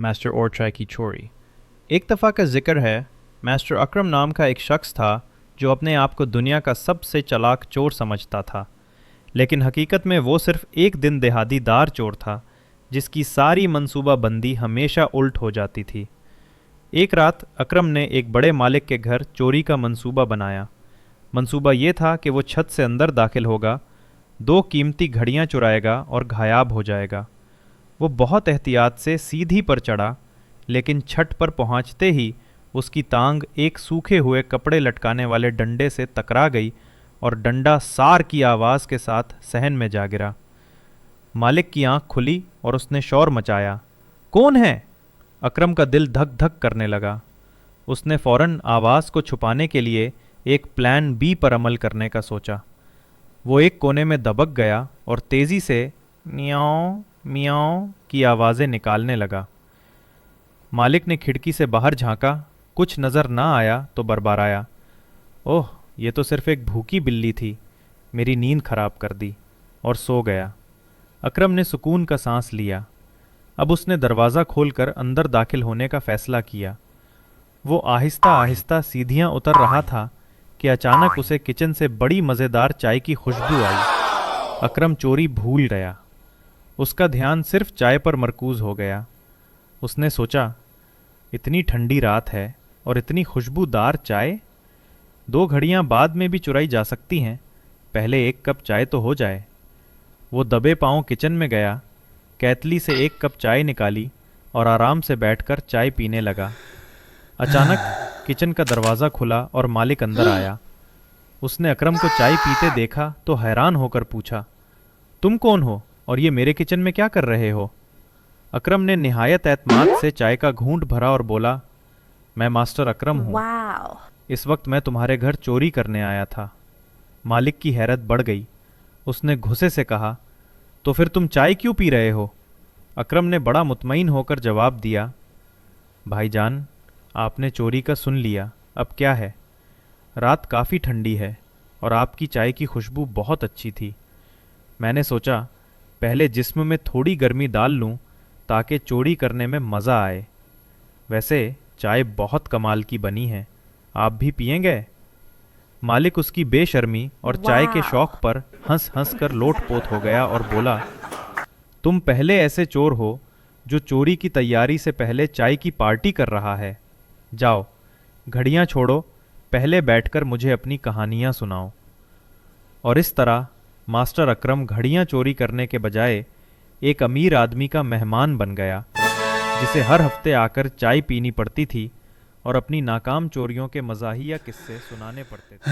Master Orchha की चोरी। एक दफ़ा का जिक्र है, मास्टर अकरम नाम का एक शख्स था जो अपने आप को दुनिया का सबसे चालाक चोर समझता था, लेकिन हकीकत में वो सिर्फ एक दिन देहातीदार चोर था जिसकी सारी मंसूबाबंदी हमेशा उल्ट हो जाती थी। एक रात अकरम ने एक बड़े मालिक के घर चोरी का मंसूबा बनाया। मंसूबा ये था कि वो छत से अंदर दाखिल होगा, दो कीमती घड़ियां चुराएगा और गायब हो जाएगा। वो बहुत एहतियात से सीढ़ी पर चढ़ा, लेकिन छत पर पहुंचते ही उसकी टांग एक सूखे हुए कपड़े लटकाने वाले डंडे से टकरा गई और डंडा सार की आवाज़ के साथ सहन में जा गिरा। मालिक की आंख खुली और उसने शोर मचाया, कौन है? अकरम का दिल धक धक करने लगा। उसने फौरन आवाज़ को छुपाने के लिए एक प्लान बी पर अमल करने का सोचा। वो एक कोने में दबक गया और तेज़ी से मियाओ मियाओ की आवाज़ें निकालने लगा। मालिक ने खिड़की से बाहर झांका, कुछ नज़र ना आया तो बरबराया, ओह, ये तो सिर्फ एक भूखी बिल्ली थी, मेरी नींद खराब कर दी, और सो गया। अकरम ने सुकून का सांस लिया। अब उसने दरवाज़ा खोलकर अंदर दाखिल होने का फ़ैसला किया। वो आहिस्ता आहिस्ता सीढ़ियाँ उतर रहा था कि अचानक उसे किचन से बड़ी मज़ेदार चाय की खुशबू आई। अकरम चोरी भूल गया। उसका ध्यान सिर्फ चाय पर मरकूज़ हो गया। उसने सोचा, इतनी ठंडी रात है और इतनी खुशबूदार चाय, दो घड़ियां बाद में भी चुराई जा सकती हैं, पहले एक कप चाय तो हो जाए। वो दबे पांव किचन में गया, कैतली से एक कप चाय निकाली और आराम से बैठकर चाय पीने लगा। अचानक किचन का दरवाज़ा खुला और मालिक अंदर आया। उसने अकरम को चाय पीते देखा तो हैरान होकर पूछा, तुम कौन हो और ये मेरे किचन में क्या कर रहे हो? अकरम ने निहायत एतमाद से चाय का घूंट भरा और बोला, मैं मास्टर अकरम हूँ। इस वक्त मैं तुम्हारे घर चोरी करने आया था। मालिक की हैरत बढ़ गई। उसने गुस्से से कहा, तो फिर तुम चाय क्यों पी रहे हो? अकरम ने बड़ा मुतमईन होकर जवाब दिया, भाईजान, आपने चोरी का सुन लिया, अब क्या है? रात काफ़ी ठंडी है और आपकी चाय की खुशबू बहुत अच्छी थी। मैंने सोचा पहले जिस्म में थोड़ी गर्मी डाल लूँ ताकि चोरी करने में मज़ा आए। वैसे चाय बहुत कमाल की बनी है, आप भी पिएंगे? मालिक उसकी बेशर्मी और चाय के शौक पर हंस हंस कर लोटपोत हो गया और बोला, तुम पहले ऐसे चोर हो जो चोरी की तैयारी से पहले चाय की पार्टी कर रहा है। जाओ, घड़ियां छोड़ो, पहले बैठकर मुझे अपनी कहानियां सुनाओ। और इस तरह मास्टर अकरम घड़ियां चोरी करने के बजाय एक अमीर आदमी का मेहमान बन गया, जिसे हर हफ्ते आकर चाय पीनी पड़ती थी और अपनी नाकाम चोरियों के मज़ाहिया किस्से सुनाने पड़ते थे।